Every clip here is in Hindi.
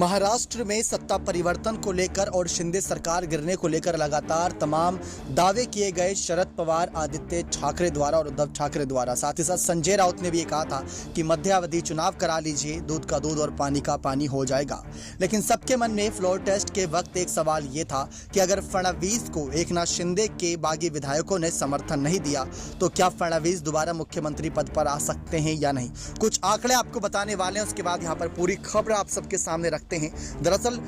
महाराष्ट्र में सत्ता परिवर्तन को लेकर और शिंदे सरकार गिरने को लेकर लगातार तमाम दावे किए गए शरद पवार, आदित्य ठाकरे द्वारा और उद्धव ठाकरे द्वारा। साथ ही साथ संजय राउत ने भी ये कहा था कि मध्यावधि चुनाव करा लीजिए, दूध का दूध और पानी का पानी हो जाएगा। लेकिन सबके मन में फ्लोर टेस्ट के वक्त एक सवाल ये था कि अगर फडणवीस को एकनाथ शिंदे के बागी विधायकों ने समर्थन नहीं दिया तो क्या फडणवीस दोबारा मुख्यमंत्री पद पर आ सकते हैं या नहीं। कुछ आंकड़े आपको बताने वाले हैं, उसके बाद यहाँ पर पूरी खबर आप सबके सामने रखते हैं। दरअसल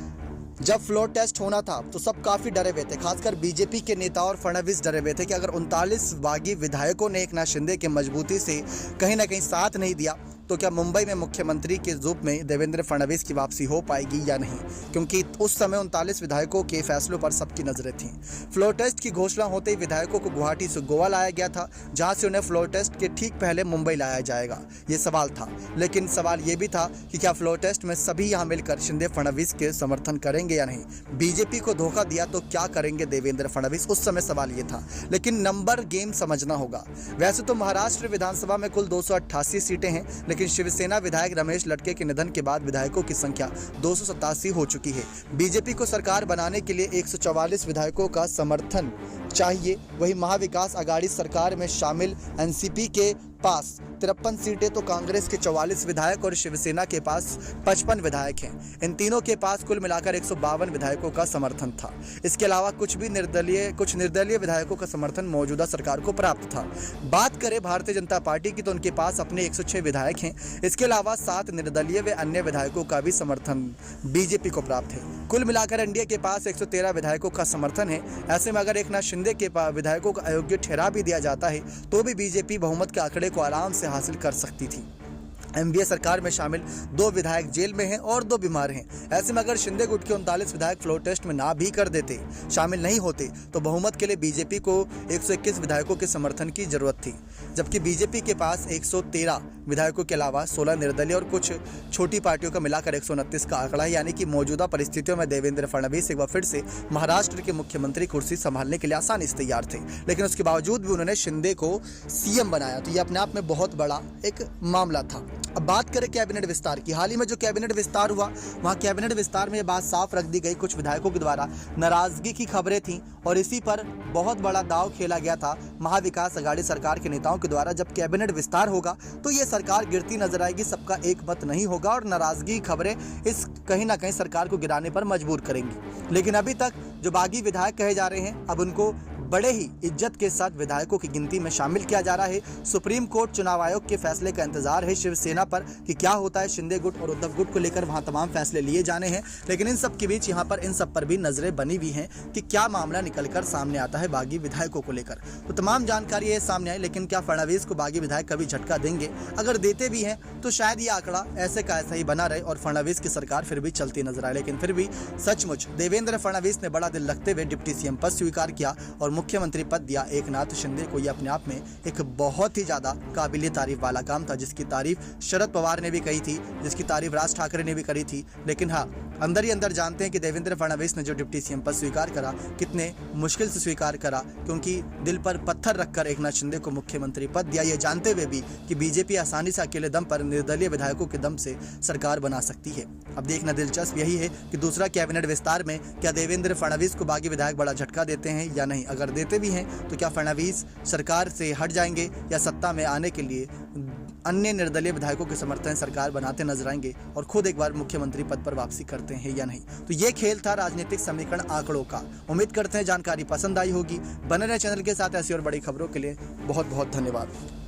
जब फ्लोर टेस्ट होना था तो सब काफ़ी डरे हुए थे, खासकर बीजेपी के नेता और फडणवीस डरे हुए थे कि अगर 39 बागी विधायकों ने एकनाथ शिंदे के मजबूती से कहीं ना कहीं साथ नहीं दिया तो क्या मुंबई में मुख्यमंत्री के रूप में देवेंद्र फडणवीस की वापसी हो पाएगी या नहीं, क्योंकि उस समय 39 विधायकों के फैसलों पर सबकी नजरें थीं। फ्लोर टेस्ट की घोषणा होते ही विधायकों को गुवाहाटी से गोवा लाया गया था, जहां से उन्हें फ्लोर टेस्ट के ठीक पहले मुंबई लाया जाएगा, ये सवाल था। लेकिन सवाल ये भी था कि क्या फ्लोर टेस्ट में सभी यहाँ मिलकर शिंदे फडणवीस के समर्थन करेंगे या नहीं। बीजेपी को धोखा दिया तो क्या करेंगे देवेंद्र फडणवीस, उस समय सवाल ये था। लेकिन नंबर गेम समझना होगा। वैसे तो महाराष्ट्र विधानसभा में कुल 288 सीटें हैं, लेकिन शिवसेना विधायक रमेश लटके के निधन के बाद विधायकों की संख्या 287 हो चुकी है। बीजेपी को सरकार बनाने के लिए 144 विधायकों का समर्थन चाहिए। वही महाविकास आघाड़ी सरकार में शामिल एनसीपी के पास 53 सीटें तो कांग्रेस के 44 विधायक और शिवसेना के पास 55 विधायक हैं। इन तीनों के पास कुल मिलाकर 152 विधायकों का समर्थन था। इसके अलावा कुछ निर्दलीय विधायकों का समर्थन मौजूदा सरकार को प्राप्त था। बात करें भारतीय जनता पार्टी की तो उनके पास अपने 106 विधायक हैं। इसके अलावा 7 निर्दलीय व अन्य विधायकों का भी समर्थन बीजेपी को प्राप्त है। कुल मिलाकर एनडीए के पास 113 विधायकों का समर्थन है। ऐसे में अगर एकनाथ शिंदे के विधायकों को अयोग्य ठहरा भी दिया जाता है तो भी बीजेपी बहुमत के आंकड़े को आराम से हासिल कर सकती थी। एमवीए सरकार में शामिल 2 विधायक जेल में हैं और 2 बीमार हैं। ऐसे में अगर शिंदे गुट के 39 विधायक फ्लोर टेस्ट में ना भी कर देते, शामिल नहीं होते, तो बहुमत के लिए बीजेपी को 121 विधायकों के समर्थन की जरूरत थी, जबकि बीजेपी के पास 113 विधायकों के अलावा 16 निर्दलीय और कुछ छोटी पार्टियों का मिलाकर 129 का आंकड़ा है। यानी कि मौजूदा परिस्थितियों में देवेंद्र फडणवीस एक बार फिर से महाराष्ट्र के मुख्यमंत्री कुर्सी संभालने के लिए आसानी से तैयार थे, लेकिन उसके बावजूद भी उन्होंने शिंदे को सीएम बनाया, तो ये अपने आप में बहुत बड़ा एक मामला था। अब बात करें कैबिनेट विस्तार की। हाल ही में जो कैबिनेट विस्तार हुआ, वहां कैबिनेट विस्तार में ये बात साफ रख दी गई, कुछ विधायकों के द्वारा नाराजगी की खबरें थीं और इसी पर बहुत बड़ा दांव खेला गया था महाविकास आघाड़ी सरकार के नेताओं के द्वारा। जब कैबिनेट विस्तार होगा तो ये सरकार गिरती नजर आएगी, सबका एक मत नहीं होगा और नाराजगी की खबरें इस कहीं ना कहीं सरकार को गिराने पर मजबूर करेंगी। लेकिन अभी तक जो बागी विधायक कहे जा रहे हैं, अब उनको बड़े ही इज्जत के साथ विधायकों की गिनती में शामिल किया जा रहा है। सुप्रीम कोर्ट चुनाव आयोग के फैसले का इंतजार है शिवसेना पर कि क्या होता है। शिंदे गुट और उद्धव गुट को लेकर वहां तमाम फैसले लिए जाने हैं, लेकिन इन सब के बीच यहाँ पर इन सब पर भी नजरें बनी हुई हैं कि क्या मामला निकलकर सामने आता है बागी विधायकों को लेकर। तो तमाम जानकारी ये सामने आई, लेकिन क्या फडणवीस को बागी विधायक कभी झटका देंगे? अगर देते भी हैं तो शायद ये आंकड़ा ऐसे का ऐसा ही बना रहे और फडणवीस की सरकार फिर भी चलती नजर आए। लेकिन फिर भी सचमुच देवेंद्र फडणवीस ने बड़ा दिल रखते हुए डिप्टी सीएम पद स्वीकार किया और मुख्यमंत्री पद दिया एकनाथ शिंदे को। ये अपने आप में एक बहुत ही ज्यादा काबिले तारीफ वाला काम था, जिसकी तारीफ शरद पवार ने भी कही थी, जिसकी तारीफ राज ठाकरे ने भी करी थी। लेकिन हाँ, अंदर ही अंदर जानते हैं कि देवेंद्र फडणवीस ने जो डिप्टी सीएम पद स्वीकार करा, कितने मुश्किल से स्वीकार करा, क्योंकि दिल पर पत्थर रखकर एकनाथ शिंदे को मुख्यमंत्री पद दिया, ये जानते हुए भी कि बीजेपी आसानी से अकेले दम पर निर्दलीय विधायकों के दम से सरकार बना सकती है। अब देखना दिलचस्प यही है कि दूसरा कैबिनेट विस्तार में क्या देवेंद्र फडणवीस को बागी विधायक बड़ा झटका देते हैं या नहीं। अगर देते भी हैं तो क्या फडणवीस सरकार से हट जाएंगे या सत्ता में आने के लिए अन्य निर्दलीय विधायकों के समर्थन सरकार बनाते नजर आएंगे और खुद एक बार मुख्यमंत्री पद पर वापसी करते हैं या नहीं। तो ये खेल था राजनीतिक समीकरण आंकड़ों का। उम्मीद करते हैं जानकारी पसंद आई होगी। बने रहे चैनल के साथ ऐसी और बड़ी खबरों के लिए। बहुत बहुत धन्यवाद।